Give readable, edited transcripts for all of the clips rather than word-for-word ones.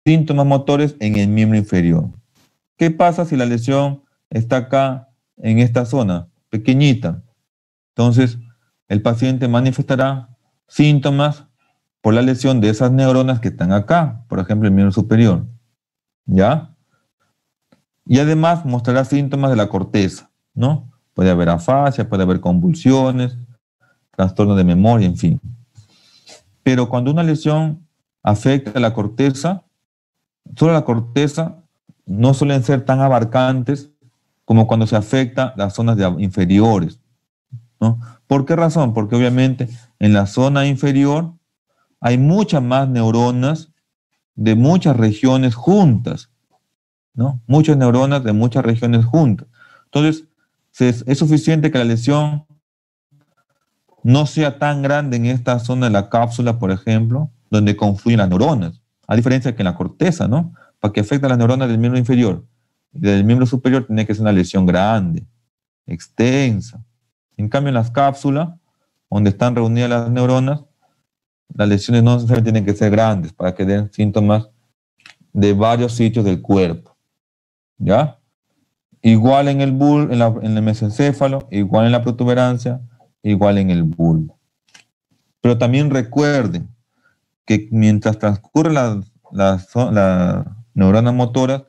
síntomas motores en el miembro inferior. ¿Qué pasa si la lesión está acá en esta zona, pequeñita? Entonces, el paciente manifestará síntomas por la lesión de esas neuronas que están acá, por ejemplo, el miembro superior. ¿Ya? Y además mostrará síntomas de la corteza, ¿no? Puede haber afasia, puede haber convulsiones, trastorno de memoria, en fin. Pero cuando una lesión afecta a la corteza, solo la corteza, no suelen ser tan abarcantes como cuando se afecta las zonas inferiores, ¿no? ¿Por qué razón? Porque obviamente en la zona inferior hay muchas más neuronas de muchas regiones juntas, ¿no? Muchas neuronas de muchas regiones juntas. Entonces, es suficiente que la lesión no sea tan grande en esta zona de la cápsula, por ejemplo, donde confluyen las neuronas, a diferencia que en la corteza, ¿no? Para que afecte a las neuronas del miembro inferior y del miembro superior tiene que ser una lesión grande, extensa. En cambio, en las cápsulas, donde están reunidas las neuronas, las lesiones no necesariamente tienen que ser grandes para que den síntomas de varios sitios del cuerpo, ¿ya? Igual en el en el mesencéfalo, igual en la protuberancia, igual en el bulbo. Pero también recuerden que mientras transcurren las neuronas motoras,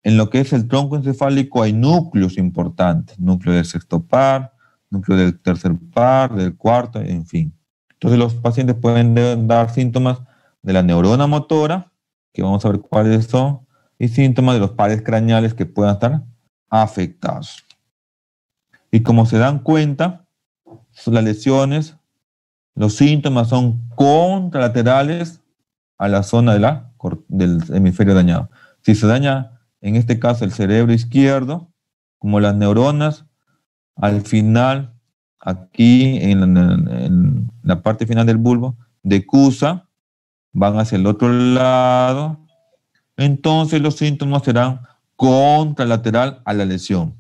en lo que es el tronco encefálico hay núcleos importantes, núcleo del sexto par, núcleo del tercer par, del cuarto, en fin. Entonces los pacientes pueden dar síntomas de la neurona motora, que vamos a ver cuáles son, y síntomas de los pares craneales que puedan estar afectados. Y como se dan cuenta, las lesiones, los síntomas son contralaterales a la zona del hemisferio dañado. Si se daña, en este caso, el cerebro izquierdo, como las neuronas, al final, aquí en la parte final del bulbo, decusa, van hacia el otro lado, entonces los síntomas serán contralateral a la lesión.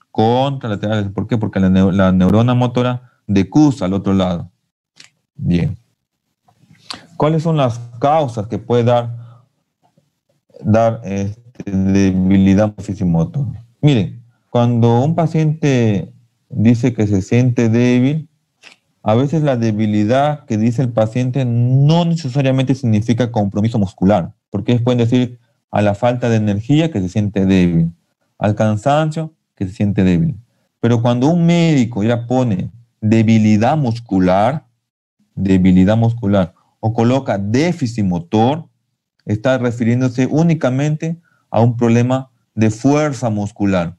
Contralateral, ¿por qué? Porque la neurona motora decusa al otro lado. Bien. ¿Cuáles son las causas que puede dar debilidad físico-motor? Miren, cuando un paciente dice que se siente débil, a veces la debilidad que dice el paciente no necesariamente significa compromiso muscular, porque pueden decir a la falta de energía que se siente débil, al cansancio que se siente débil. Pero cuando un médico ya pone debilidad muscular o coloca déficit motor, está refiriéndose únicamente a un problema de fuerza muscular,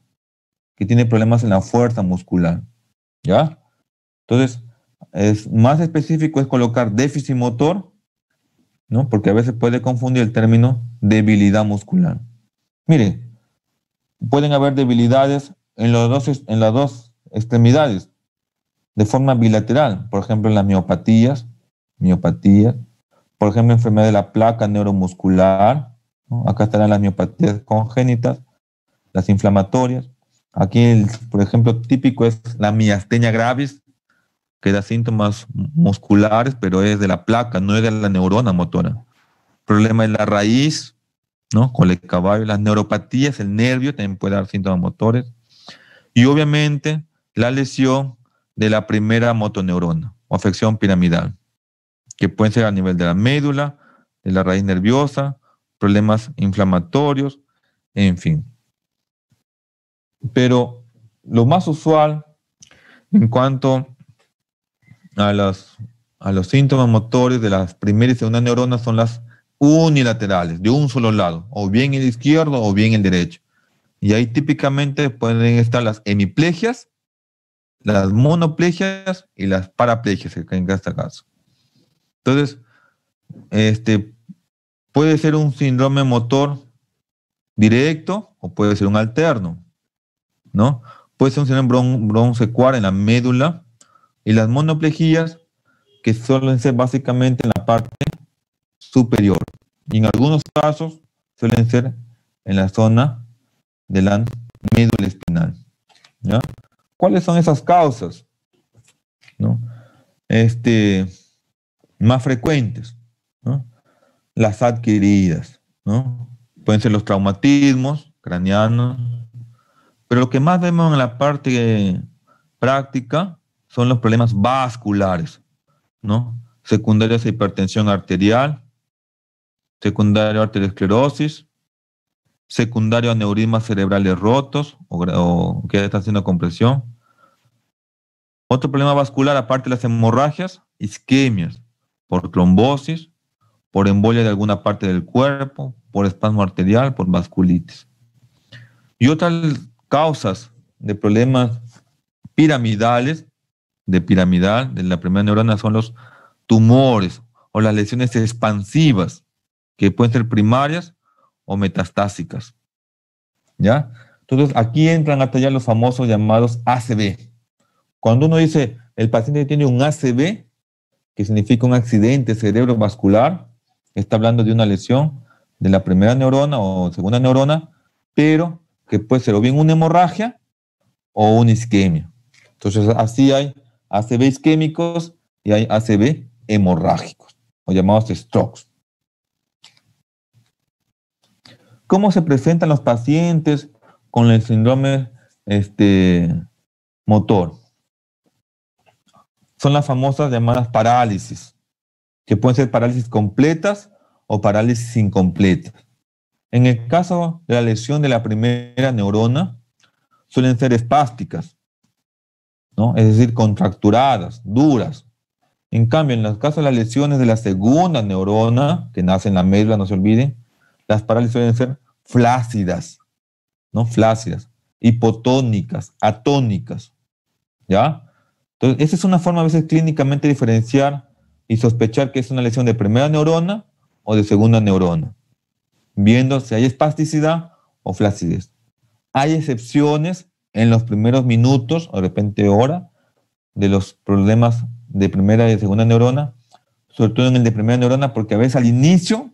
que tiene problemas en la fuerza muscular, ¿ya? Entonces, más específico es colocar déficit motor, ¿no? Porque a veces puede confundir el término debilidad muscular. Mire, pueden haber debilidades en las dos extremidades, de forma bilateral, por ejemplo, en las miopatías, por ejemplo, enfermedad de la placa neuromuscular, ¿no? Acá estarán las miopatías congénitas, las inflamatorias. Aquí, por ejemplo, típico es la miastenia gravis, que da síntomas musculares, pero es de la placa, no es de la neurona motora. Problema de la raíz, ¿no? Con el caballo, las neuropatías, el nervio también puede dar síntomas motores. Y obviamente la lesión de la primera motoneurona o afección piramidal, que puede ser a nivel de la médula, de la raíz nerviosa, problemas inflamatorios, en fin. Pero lo más usual en cuanto a los síntomas motores de las primeras y segunda neuronas son las unilaterales, de un solo lado, o bien el izquierdo o bien el derecho. Y ahí típicamente pueden estar las hemiplegias, las monoplegias y las paraplegias en este caso. Entonces, puede ser un síndrome motor directo o puede ser un alterno, ¿no? Puede ser un síndrome broncecuar en la médula y las monoplegias que suelen ser básicamente en la parte superior y en algunos casos suelen ser en la zona de la médula espinal, ¿ya? ¿Cuáles son esas causas, ¿no? Más frecuentes, ¿no? Las adquiridas, ¿no? Pueden ser los traumatismos craneanos, pero lo que más vemos en la parte práctica son los problemas vasculares, ¿no? Secundarios a hipertensión arterial, secundario a arteriosclerosis, secundario a neurismas cerebrales rotos o que están haciendo compresión. Otro problema vascular, aparte de las hemorragias, isquemias, por trombosis, por embolia de alguna parte del cuerpo, por espasmo arterial, por vasculitis. Y otras causas de problemas piramidales, de la primera neurona, son los tumores o las lesiones expansivas, que pueden ser primarias o metastásicas. ¿Ya? Entonces, aquí entran hasta ya los famosos llamados ACV. Cuando uno dice el paciente tiene un ACV, que significa un accidente cerebrovascular, está hablando de una lesión de la primera neurona o segunda neurona, pero que puede ser o bien una hemorragia o una isquemia. Entonces, así hay ACV isquémicos y hay ACV hemorrágicos, o llamados strokes. ¿Cómo se presentan los pacientes con el síndrome motor? Son las famosas llamadas parálisis, que pueden ser parálisis completas o parálisis incompletas. En el caso de la lesión de la primera neurona, suelen ser espásticas, ¿no? Es decir, contracturadas, duras. En cambio, en los casos de las lesiones de la segunda neurona, que nace en la médula, no se olviden, las parálisis suelen ser flácidas, ¿no? Flácidas, hipotónicas, atónicas, ¿ya? Entonces, esa es una forma a veces clínicamente diferenciar y sospechar que es una lesión de primera neurona o de segunda neurona, viendo si hay espasticidad o flacidez. Hay excepciones en los primeros minutos o de repente hora de los problemas de primera y de segunda neurona, sobre todo en el de primera neurona, porque a veces al inicio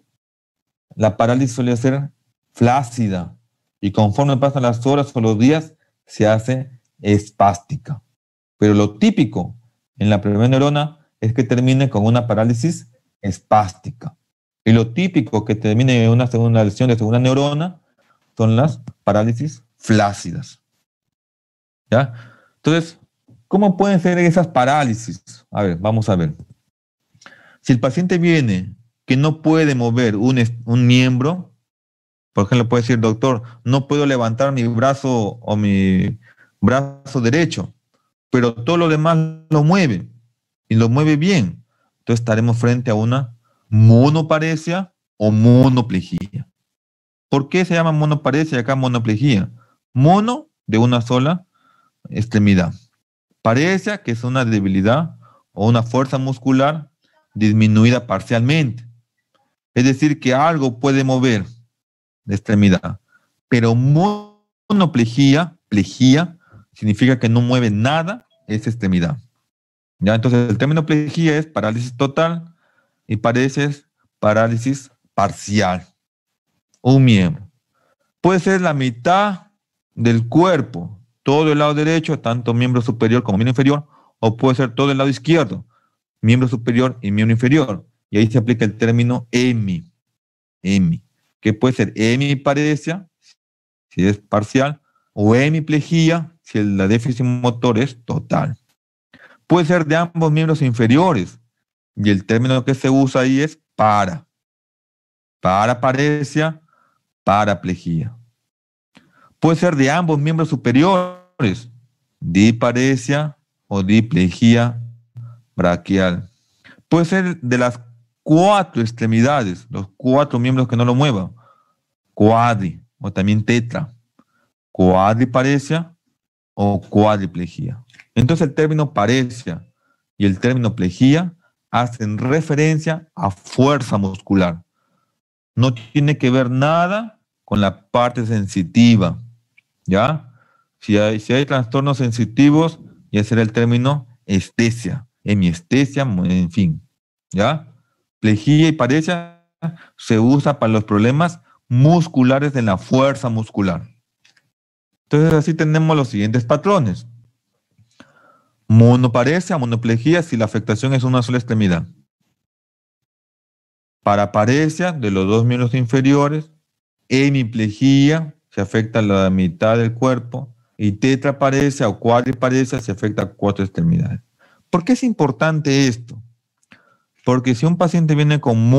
la parálisis suele ser flácida y conforme pasan las horas o los días se hace espástica. Pero lo típico en la primera neurona es que termine con una parálisis espástica. Y lo típico que termine en una segunda lesión de segunda neurona son las parálisis flácidas. ¿Ya? Entonces, ¿cómo pueden ser esas parálisis? A ver, vamos a ver. Si el paciente viene que no puede mover un miembro, por ejemplo, puede decir, doctor, no puedo levantar mi brazo o mi brazo derecho, pero todo lo demás lo mueve y lo mueve bien. Entonces estaremos frente a una monoparesia o monoplegia. ¿Por qué se llama monoparesia y acá monoplegia? Mono, de una sola extremidad. Paresia, que es una debilidad o una fuerza muscular disminuida parcialmente. Es decir, que algo puede mover de extremidad. Pero monoplegia, plejía, significa que no mueve nada esa extremidad. ¿Ya? Entonces, el término plejía es parálisis total y paresia es parálisis parcial. Un miembro. Puede ser la mitad del cuerpo, todo el lado derecho, tanto miembro superior como miembro inferior, o puede ser todo el lado izquierdo, miembro superior y miembro inferior. Y ahí se aplica el término hemi, que puede ser hemiparesia, si es parcial, o hemiplegia, si el déficit motor es total. Puede ser de ambos miembros inferiores, y el término que se usa ahí es paraparesia, paraplegia. Puede ser de ambos miembros superiores, diparesia o diplegia braquial. Puede ser de las 4 extremidades, los 4 miembros que no lo muevan, cuadri o también tetra, cuadriparesia o cuadriplegia. Entonces el término paresia y el término plejía hacen referencia a fuerza muscular. No tiene que ver nada con la parte sensitiva, ¿ya? Si hay trastornos sensitivos, ya será el término estesia, hemiestesia, en fin, ¿ya? Plejía y paresia se usa para los problemas musculares de la fuerza muscular. Entonces así tenemos los siguientes patrones. Monoparesia, monoplejía, si la afectación es una sola extremidad. paraparesia de los dos miembros inferiores, hemiplegia, se afecta a la mitad del cuerpo, y tetraparesia o cuadriparesia se afecta a 4 extremidades. ¿Por qué es importante esto? Porque si un paciente viene con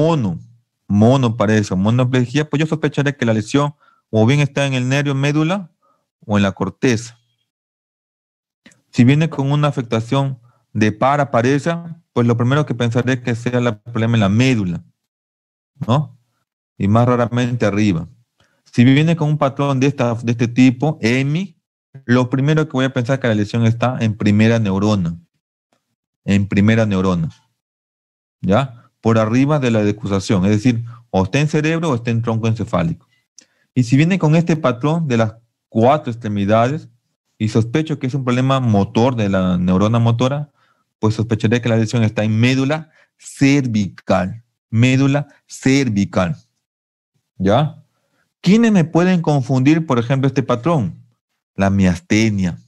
monoparesia o monoplegia, pues yo sospecharé que la lesión o bien está en el nervio médula o en la corteza. Si viene con una afectación de paraparesia, pues lo primero que pensaré es que sea el problema en la médula, ¿no? Y más raramente arriba. Si viene con un patrón de este tipo, EMI, lo primero que voy a pensar es que la lesión está en primera neurona. En primera neurona. ¿Ya? Por arriba de la decusación. Es decir, o está en cerebro o está en tronco encefálico. Y si viene con este patrón de las 4 extremidades, y sospecho que es un problema motor de la neurona motora, pues sospecharé que la lesión está en médula cervical. Médula cervical. ¿Ya? ¿Quiénes me pueden confundir, por ejemplo, este patrón? La miastenia,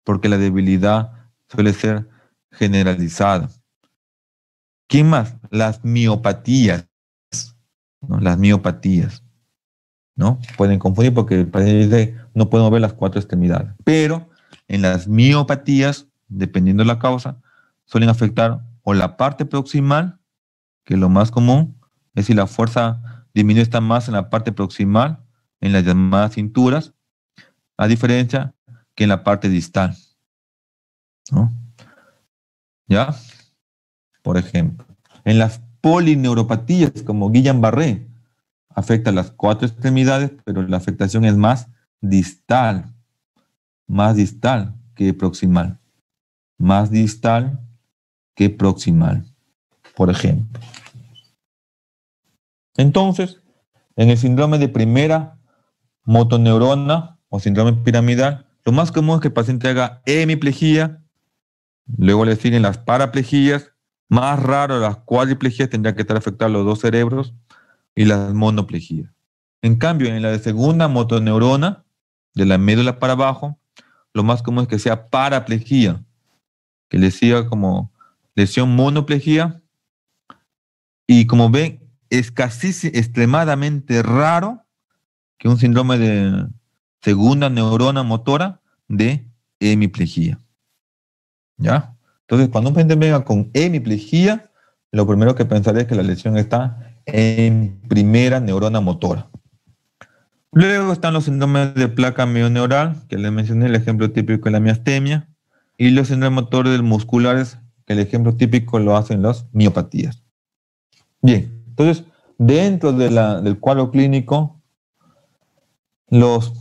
porque la debilidad suele ser generalizada. ¿Quién más? Las miopatías, ¿no? Las miopatías, ¿no? Pueden confundir porque no podemos ver las 4 extremidades. Pero en las miopatías, dependiendo de la causa, suelen afectar o la parte proximal, que es lo más común, es decir, la fuerza disminuye está más en la parte proximal, en las llamadas cinturas, a diferencia que en la parte distal, ¿no? ¿Ya? Por ejemplo, en las polineuropatías como Guillain-Barré, afecta las 4 extremidades, pero la afectación es más distal que proximal. Más distal que proximal, por ejemplo. Entonces, en el síndrome de primera motoneurona o síndrome piramidal, lo más común es que el paciente haga hemiplegia, luego le siguen las paraplegias, más raro las cuadriplegias, tendría que estar afectados los 2 cerebros, y las monoplegias. En cambio, en la de segunda motoneurona, de la médula para abajo, lo más común es que sea paraplegia, que le siga como lesión monoplegia, y como ven, es casi extremadamente raro que un síndrome de segunda neurona motora de hemiplegia. ¿Ya? Entonces, cuando un paciente venga con hemiplegia, lo primero que pensaré es que la lesión está en primera neurona motora. Luego están los síndromes de placa mioneural, que les mencioné, el ejemplo típico es la miastemia, y los síndromes motores musculares, que el ejemplo típico lo hacen las miopatías. Bien, entonces, dentro del cuadro clínico, las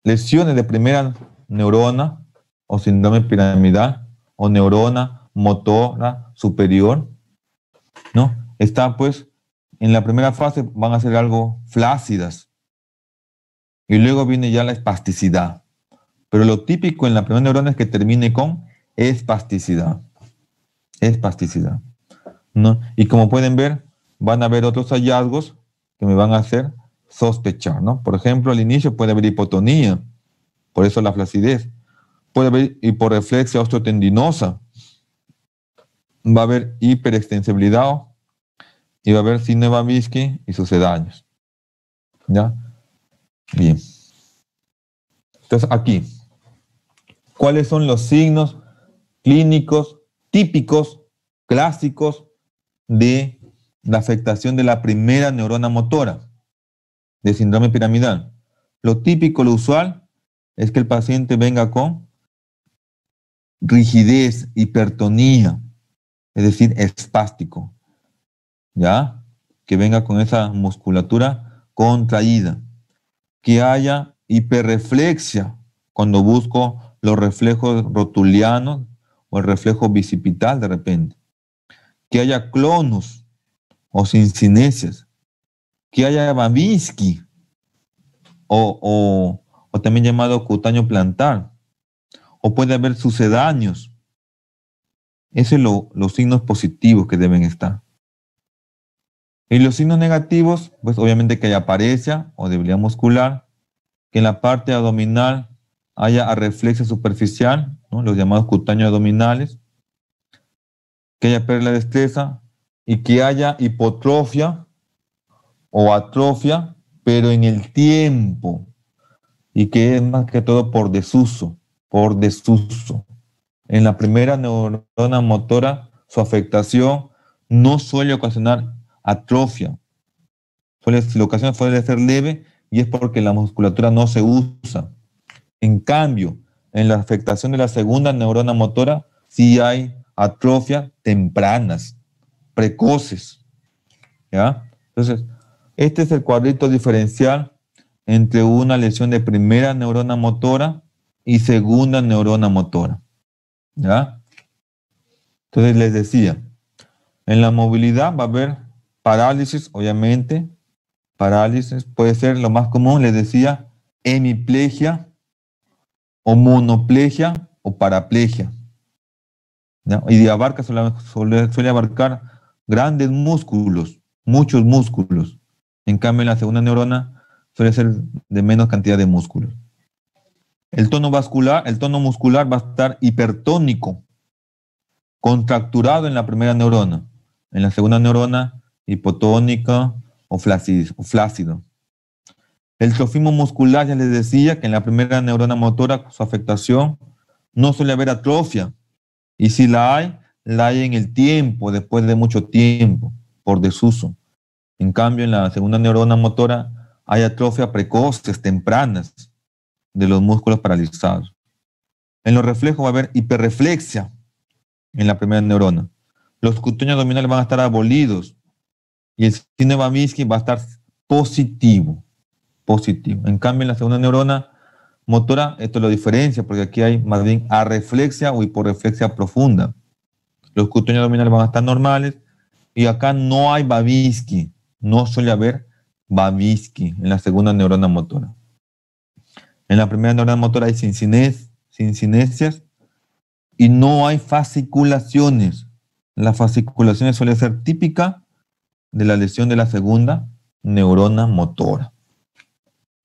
lesiones de primera neurona o síndrome piramidal o neurona motora superior, ¿no? Está pues, en la primera fase van a ser algo flácidas y luego viene ya la espasticidad. Pero lo típico en la primera neurona es que termine con espasticidad. Espasticidad, ¿no? Y como pueden ver, van a haber otros hallazgos que me van a hacer sospechar, ¿no? Por ejemplo, al inicio puede haber hipotonía, por eso la flacidez. Puede haber hiporreflexia osteotendinosa. Va a haber hiperextensibilidad y va a haber síndrome de Babinski y sucedáneos. ¿Ya? Bien. Entonces, aquí, ¿cuáles son los signos clínicos típicos, clásicos de la afectación de la primera neurona motora de síndrome piramidal? Lo típico, lo usual, es que el paciente venga con rigidez, hipertonía, es decir, espástico, ¿ya? Que venga con esa musculatura contraída, que haya hiperreflexia cuando busco los reflejos rotulianos o el reflejo bicipital de repente, que haya clonus o sincinesias, que haya Babinski o también llamado cutáneo plantar, o puede haber sucedáneos. Esos son los signos positivos que deben estar. Y los signos negativos, pues obviamente que haya paresia o debilidad muscular, que en la parte abdominal haya arreflexia superficial, ¿no? Los llamados cutáneos abdominales, que haya pérdida de destreza y que haya hipotrofia o atrofia, pero en el tiempo, y que es más que todo por desuso, por desuso. En la primera neurona motora, su afectación no suele ocasionar atrofia. Si la ocasión suele ser leve y es porque la musculatura no se usa. En cambio, en la afectación de la segunda neurona motora, sí hay atrofia tempranas, precoces. ¿Ya? Entonces, este es el cuadrito diferencial entre una lesión de primera neurona motora y segunda neurona motora. ¿Ya? Entonces les decía, en la movilidad va a haber parálisis, obviamente. Parálisis puede ser lo más común, les decía, hemiplegia o monoplegia o paraplegia. ¿Ya? Y abarca, suele abarcar grandes músculos, muchos músculos. En cambio, en la segunda neurona suele ser de menos cantidad de músculos. El tono muscular va a estar hipertónico, contracturado en la primera neurona. En la segunda neurona, hipotónica o flácido. El trofismo muscular, ya les decía que en la primera neurona motora, su afectación, no suele haber atrofia. Y si la hay en el tiempo, después de mucho tiempo, por desuso. En cambio, en la segunda neurona motora hay atrofia precoces, tempranas, de los músculos paralizados. En los reflejos va a haber hiperreflexia en la primera neurona. Los cutáneos abdominales van a estar abolidos y el síndrome de Babinski va a estar positivo. En cambio, en la segunda neurona motora, esto lo diferencia, porque aquí hay más bien arreflexia o hiporreflexia profunda. Los cutáneos abdominales van a estar normales y acá no hay Babinski, no suele haber Babinski en la segunda neurona motora. En la primera neurona motora hay sincinesias y no hay fasciculaciones. Las fasciculaciones suelen ser típicas de la lesión de la segunda neurona motora.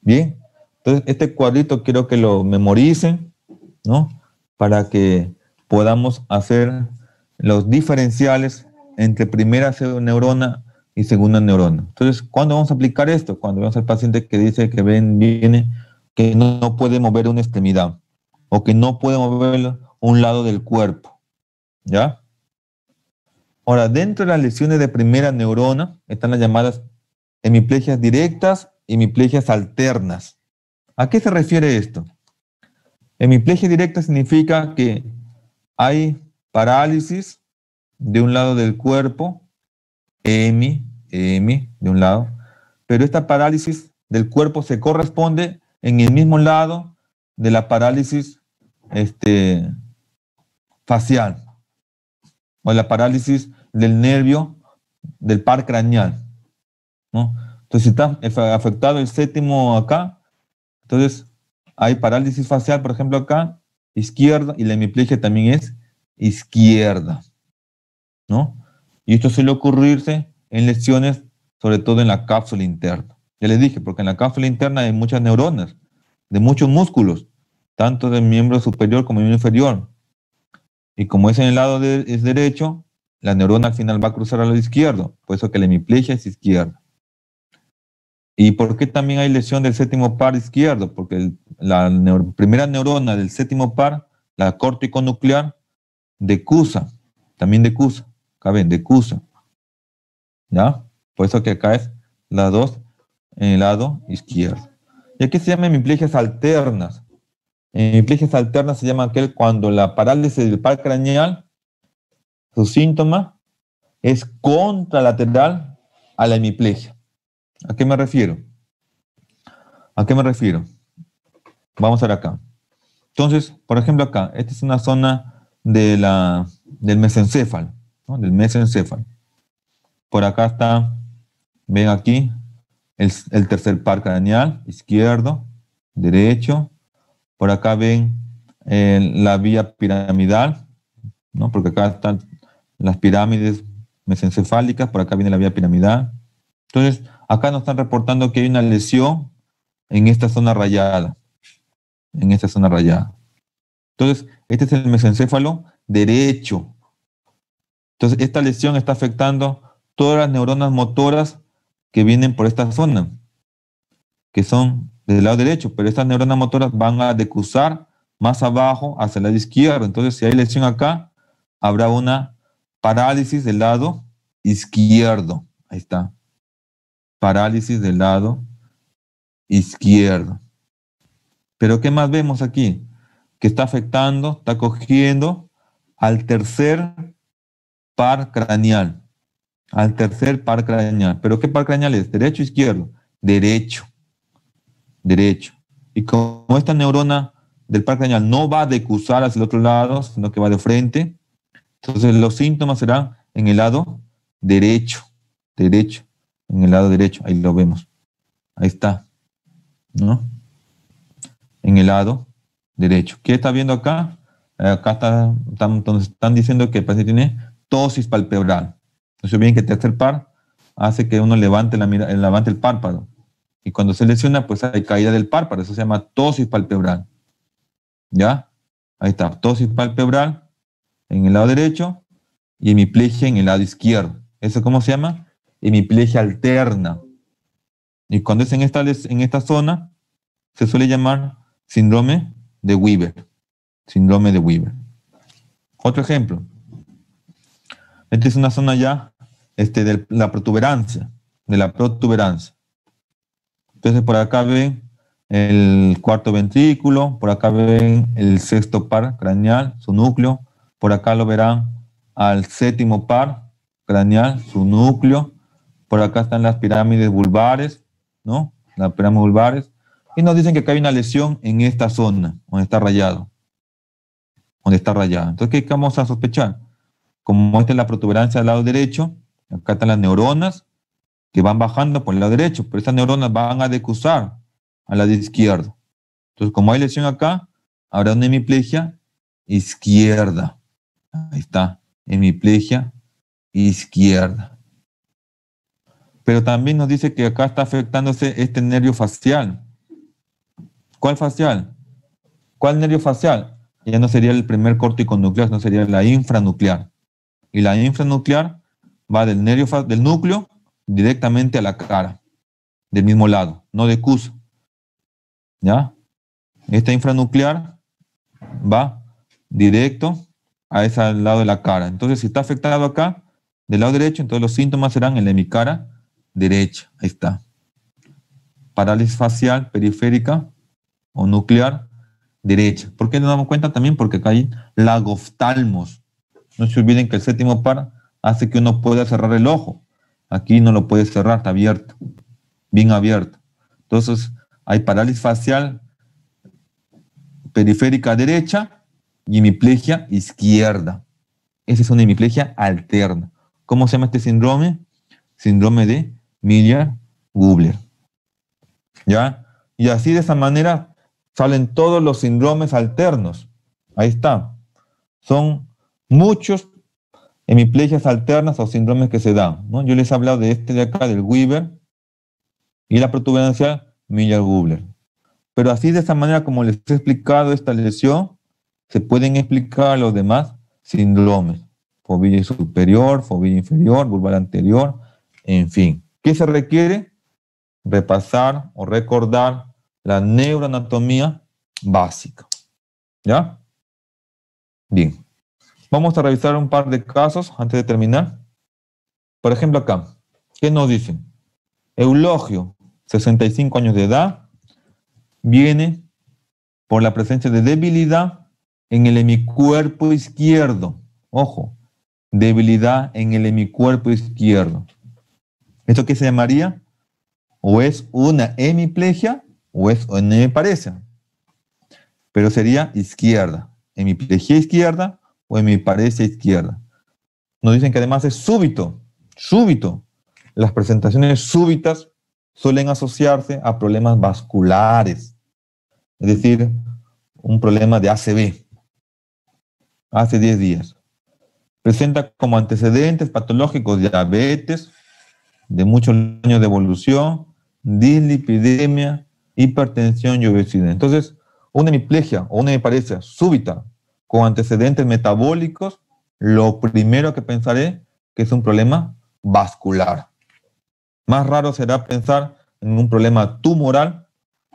Bien, entonces este cuadrito quiero que lo memoricen, ¿no? Para que podamos hacer los diferenciales entre primera neurona y segunda neurona. Entonces, ¿cuándo vamos a aplicar esto? Cuando vemos al paciente que dice que viene que no puede mover una extremidad o que no puede mover un lado del cuerpo, ¿ya? Ahora, dentro de las lesiones de primera neurona están las llamadas hemiplegias directas y hemiplegias alternas. ¿A qué se refiere esto? Hemiplegia directa significa que hay parálisis de un lado del cuerpo, de un lado, pero esta parálisis del cuerpo se corresponde en el mismo lado de la parálisis facial o la parálisis del nervio del par craneal, ¿no? Entonces, si está afectado el séptimo acá, entonces hay parálisis facial, por ejemplo, acá, izquierda, y la hemiplegia también es izquierda, ¿no? Y esto suele ocurrirse en lesiones, sobre todo en la cápsula interna. Ya les dije, porque en la cápsula interna hay muchas neuronas, de muchos músculos, tanto del miembro superior como del miembro inferior. Y como es en el lado es derecho, la neurona al final va a cruzar al lado izquierdo, por eso que la hemiplegia es izquierda. ¿Y por qué también hay lesión del séptimo par izquierdo? Porque la primera neurona del séptimo par, la córtico-nuclear, decusa, también decusa, acá ven, decusa, ¿ya? Por eso que acá es las dos en el lado izquierdo. Y aquí se llaman hemiplegias alternas. Hemiplegias alternas se llama aquel cuando la parálisis del par craneal, su síntoma es contralateral a la hemiplegia. ¿A qué me refiero? ¿A qué me refiero? Vamos a ver acá. Entonces, por ejemplo acá, esta es una zona del mesencéfalo, ¿no? Del mesencéfalo. Por acá está, ven aquí, el tercer par craneal, izquierdo, derecho. Por acá ven la vía piramidal, ¿no? Porque acá están las pirámides mesencefálicas, por acá viene la vía piramidal. Entonces, acá nos están reportando que hay una lesión en esta zona rayada. En esta zona rayada. Entonces, este es el mesencéfalo derecho. Entonces, esta lesión está afectando todas las neuronas motoras que vienen por esta zona, que son del lado derecho, pero estas neuronas motoras van a decusar más abajo hacia el lado izquierdo. Entonces, si hay lesión acá, habrá una parálisis del lado izquierdo. Ahí está. Parálisis del lado izquierdo. Pero ¿qué más vemos aquí? Que está afectando, está cogiendo al tercer par craneal. Al tercer par craneal. ¿Pero qué par craneal es? ¿Derecho o izquierdo? Derecho. Derecho. Y como esta neurona del par craneal no va a decusar hacia el otro lado, sino que va de frente, entonces los síntomas serán en el lado derecho. Derecho. En el lado derecho. Ahí lo vemos. Ahí está. ¿No? En el lado derecho. ¿Qué está viendo acá? Acá están diciendo que el paciente tiene ptosis palpebral. Entonces, bien que el tercer par hace que uno levante el párpado. Y cuando se lesiona, pues hay caída del párpado. Eso se llama ptosis palpebral. ¿Ya? Ahí está. Ptosis palpebral en el lado derecho y hemiplegia en el lado izquierdo. ¿Eso cómo se llama? Hemiplegia alterna. Y cuando es en esta zona, se suele llamar síndrome de Weaver. Síndrome de Weaver. Otro ejemplo. Esta es una zona ya de la protuberancia. De la protuberancia. Entonces por acá ven el cuarto ventrículo, por acá ven el sexto par craneal, su núcleo, por acá lo verán al séptimo par craneal, su núcleo, por acá están las pirámides vulvares, ¿no? Las pirámides vulvares, y nos dicen que acá hay una lesión en esta zona, donde está rayado. Donde está rayado. Entonces, ¿qué vamos a sospechar? Como esta es la protuberancia del lado derecho, acá están las neuronas que van bajando por el lado derecho, pero estas neuronas van a decusar al lado izquierdo. Entonces, como hay lesión acá, habrá una hemiplegia izquierda. Ahí está, hemiplegia izquierda. Pero también nos dice que acá está afectándose este nervio facial. ¿Cuál facial? ¿Cuál nervio facial? Ya no sería el primer córtico nuclear, no sería la infranuclear. Y la infranuclear va del del núcleo directamente a la cara, del mismo lado, no decusa. ¿Ya? Esta infranuclear va directo a ese lado de la cara. Entonces, si está afectado acá, del lado derecho, entonces los síntomas serán en la hemicara derecha. Ahí está. Parálisis facial periférica o nuclear derecha. ¿Por qué nos damos cuenta? También porque acá hay lagoftalmos. No se olviden que el séptimo par hace que uno pueda cerrar el ojo. Aquí no lo puede cerrar, está abierto, bien abierto. Entonces, hay parálisis facial periférica derecha y hemiplegia izquierda. Esa es una hemiplegia alterna. ¿Cómo se llama este síndrome? Síndrome de Miller-Gubler. ¿Ya? Y así de esa manera salen todos los síndromes alternos. Ahí está. Son muchos hemiplegias alternas o síndromes que se dan, ¿no? Yo les he hablado de este de acá, del Weaver, y la protuberancia Miller-Gubler. Pero así de esa manera, como les he explicado esta lesión, se pueden explicar los demás síndromes. Fobilla superior, fobilla inferior, vulvar anterior, en fin. ¿Qué se requiere? Repasar o recordar la neuroanatomía básica. ¿Ya? Bien. Vamos a revisar un par de casos antes de terminar. Por ejemplo, acá, ¿qué nos dicen? Eulogio, 65 años de edad, viene por la presencia de debilidad en el hemicuerpo izquierdo. Ojo, debilidad en el hemicuerpo izquierdo. ¿Esto qué se llamaría? O es una hemiplegia o es una hemiparesia. Pero sería izquierda. Hemiplegia izquierda o hemiparesia izquierda. Nos dicen que además es súbito. Súbito. Las presentaciones súbitas suelen asociarse a problemas vasculares. Es decir, un problema de ACV. Hace 10 días. Presenta como antecedentes patológicos diabetes, de muchos años de evolución, dislipidemia, hipertensión y obesidad. Entonces, una hemiplegia o una hemiparesia súbita con antecedentes metabólicos, lo primero que pensaré que es un problema vascular. Más raro será pensar en un problema tumoral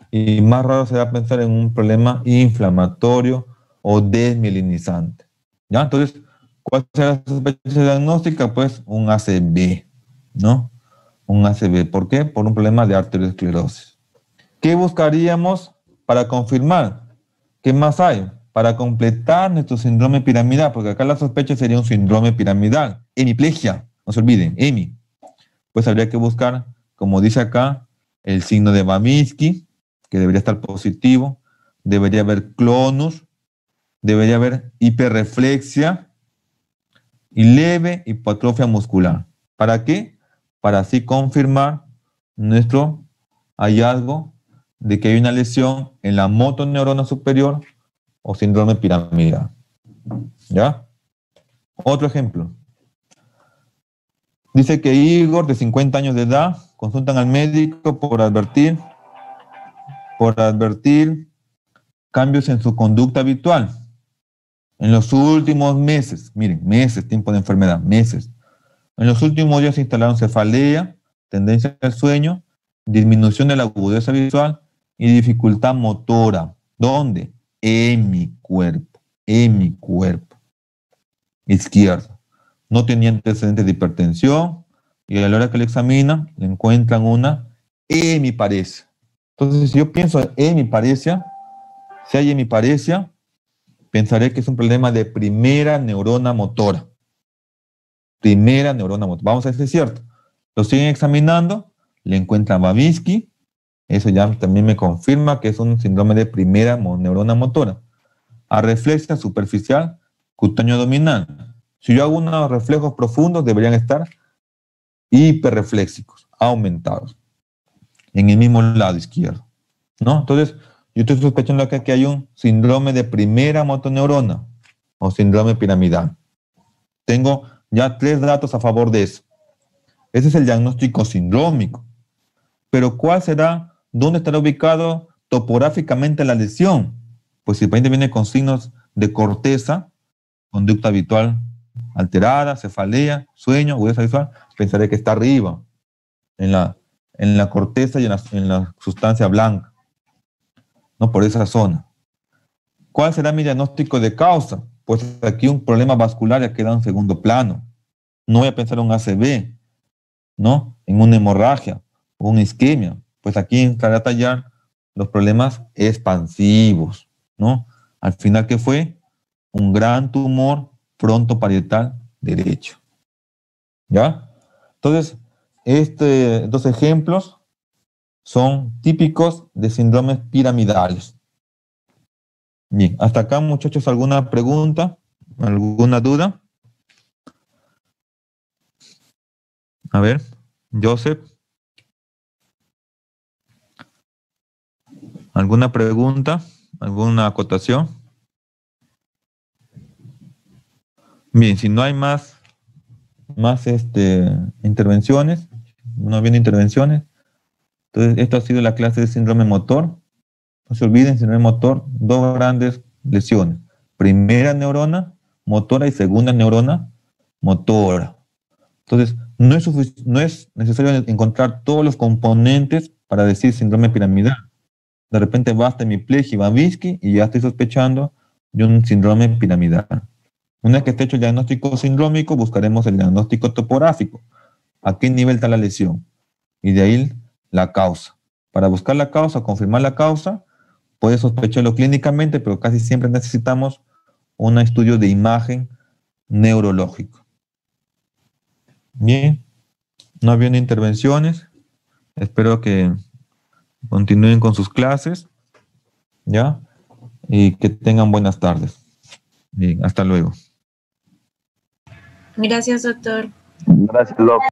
y más raro será pensar en un problema inflamatorio o desmielinizante. ¿Ya? Entonces, ¿cuál será la sospecha diagnóstica? Pues un ACV, ¿no? Un ACV. ¿Por qué? Por un problema de arteriosclerosis. ¿Qué buscaríamos para confirmar? ¿Qué más hay? Para completar nuestro síndrome piramidal, porque acá la sospecha sería un síndrome piramidal. Hemiplegia, no se olviden, hemi. Pues habría que buscar, como dice acá, el signo de Babinski, que debería estar positivo, debería haber clonus, debería haber hiperreflexia y leve hipotrofia muscular. ¿Para qué? Para así confirmar nuestro hallazgo de que hay una lesión en la motoneurona superior o síndrome piramidal. ¿Ya? Otro ejemplo. Dice que Igor, de 50 años de edad, consultan al médico por advertir cambios en su conducta habitual. En los últimos meses, miren, meses, tiempo de enfermedad, meses. En los últimos días se instalaron cefalea, tendencia al sueño, disminución de la agudeza visual y dificultad motora. ¿Dónde? En mi cuerpo izquierdo. No tenía antecedentes de hipertensión y a la hora que le examinan le encuentran una hemiparesia. Entonces, si yo pienso en hemiparesia, si hay hemiparesia, pensaré que es un problema de primera neurona motora. Primera neurona motora. Vamos a ver si es cierto. Lo siguen examinando, le encuentran Babinski. Eso ya también me confirma que es un síndrome de primera neurona motora. Arreflexia superficial cutáneo abdominal. Si yo hago unos reflejos profundos, deberían estar hiperreflexicos, aumentados, en el mismo lado izquierdo, ¿no? Entonces, yo estoy sospechando acá que hay un síndrome de primera motoneurona o síndrome piramidal. Tengo ya 3 datos a favor de eso. Ese es el diagnóstico sindrómico. Pero ¿cuál será? ¿Dónde estará ubicado topográficamente la lesión? Pues si el paciente viene con signos de corteza, conducta habitual alterada, cefalea, sueño, agudeza visual, pensaré que está arriba, en la corteza y en la sustancia blanca, ¿no? Por esa zona. ¿Cuál será mi diagnóstico de causa? Pues aquí un problema vascular ya queda en segundo plano. No voy a pensar en un ACV, ¿no? En una hemorragia o una isquemia. Pues aquí entrará a tallar los problemas expansivos, ¿no? Al final, ¿qué fue? Un gran tumor frontoparietal derecho. ¿Ya? Entonces, estos 2 ejemplos son típicos de síndromes piramidales. Bien, hasta acá, muchachos, ¿alguna pregunta? ¿Alguna duda? A ver, Joseph. ¿Alguna pregunta? ¿Alguna acotación? Bien, si no hay más intervenciones, no vienen intervenciones, entonces esto ha sido la clase de síndrome motor. No se olviden, síndrome motor, 2 grandes lesiones. Primera neurona motora y segunda neurona motora. Entonces, no es necesario encontrar todos los componentes para decir síndrome piramidal. De repente basta hemiplegia y Babinski y ya estoy sospechando de un síndrome piramidal. Una vez que esté hecho el diagnóstico sindrómico, buscaremos el diagnóstico topográfico. ¿A qué nivel está la lesión? Y de ahí la causa. Para buscar la causa, confirmar la causa, puede sospecharlo clínicamente, pero casi siempre necesitamos un estudio de imagen neurológico. Bien, no habiendo intervenciones, espero que continúen con sus clases, ¿ya? Y que tengan buenas tardes. Bien, hasta luego. Gracias, doctor. Gracias, Locke.